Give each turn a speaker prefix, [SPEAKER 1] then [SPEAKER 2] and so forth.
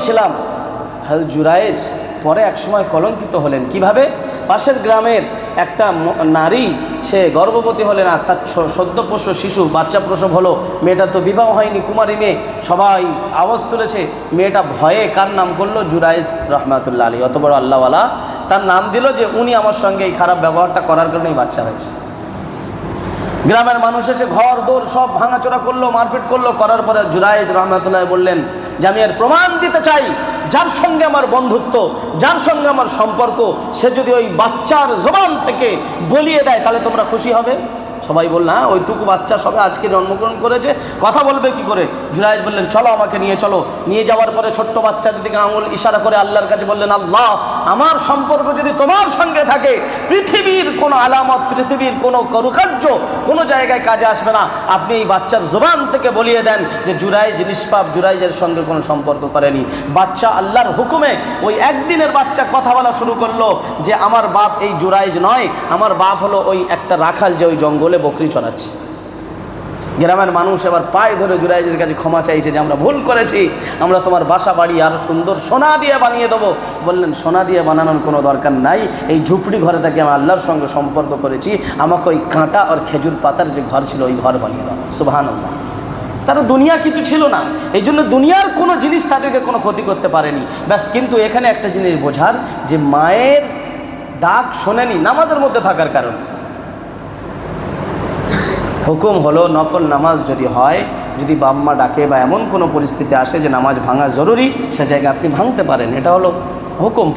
[SPEAKER 1] বলছিলাম হযরত জুরাইজ পরে একসময় কলঙ্কিত হলেন। কিভাবে? পাশের গ্রামের একটা নারী, সে গর্ভবতী হলেন আর তার সদ্যপ্রসব শিশু বাচ্চা প্রসব হলো। মেয়েটা তো বিবাহ হয়নি, কুমারী মেয়ে, সবাই আওয়াজ তুলেছে। মেয়েটা ভয়ে কার নাম করলো? জুরাইজ রহমাতুল্লাহ আলাইহি। অত বড় আল্লাহওয়ালা তার নাম দিল যে উনি আমার সঙ্গে এই খারাপ ব্যবহারটা করার কারণেই বাচ্চা হয়েছে। গ্রামের মানুষ এসে ঘর দৌড় সব ভাঙাচোরা করলো, মারপিট করলো। করার পরে জুরাইজ রহমাতুল্লাহ বললেন যে আমি এর প্রমাণ দিতে চাই, যার সঙ্গে আমার বন্ধুত্ব, যার সঙ্গে আমার সম্পর্ক, সে যদি ওই বাচ্চার জবান থেকে বলিয়ে দেয় তাহলে তোমরা খুশি হবে? সবাই বলল হ্যাঁ, ওইটুকু বাচ্চা সবে আজকে জন্মগ্রহণ করেছে, কথা বলবে কি করে? জুরাইজ বললেন চলো আমাকে নিয়ে চলো। নিয়ে যাওয়ার পরে ছোট্ট বাচ্চার দিকে আঙুল ইশারা করে আল্লাহর কাছে বললেন, আল্লাহ আমার সম্পর্ক যদি তোমার সঙ্গে থাকে, পৃথিবীর কোনো আলামত, পৃথিবীর কোনো কারুকার্য কোনো জায়গায় কাজে আসবে না। আপনি এই বাচ্চার জবান থেকে বলিয়ে দেন যে জুরাইজ নিষ্পাপ, জুরাইজের সঙ্গে কোনো সম্পর্ক করেনি। বাচ্চা আল্লাহর হুকুমে ওই একদিনের বাচ্চা কথা বলা শুরু করলো যে আমার বাপ এই জুরাইজ নয়, আমার বাপ হলো ওই একটা রাখাল যে ওই জঙ্গলে বকরি চড়াচ্ছে। গ্রামের মানুষ এবার পায়ে ধরে জুরাইজের কাছে ক্ষমা চাইছে যে আমরা ভুল করেছি, আমরা তোমার বাসা বাড়ি আরো সুন্দর সোনা দিয়ে বানিয়ে দেবো। বললেন সোনা দিয়ে বানানোর কোনো দরকার নাই, এই ঝুপড়ি ঘরে থেকে আমি আল্লাহর সঙ্গে সম্পর্ক করেছি, আমাকে ওই কাঁটা আর খেজুর পাতার যে ঘর ছিল ওই ঘর বানিয়ে দাও। সুবহানাল্লাহ। তারা দুনিয়া কিছু ছিল না, এই জন্য দুনিয়ার কোনো জিনিস তাদেরকে কোনো ক্ষতি করতে পারেনি। ব্যাস, কিন্তু এখানে একটা জিনিস বোঝার যে মায়ের ডাক শোনেনি নামাজের মধ্যে থাকার কারণে। হুকুম হলো নফল নামাজ যদি হয়, যদি বাম্মা ডাকে বা এমন কোনো পরিস্থিতি আসে যে নামাজ ভাঙা জরুরি, সে জায়গায় আপনি ভাঙতে পারেন, এটা হলো হুকুম।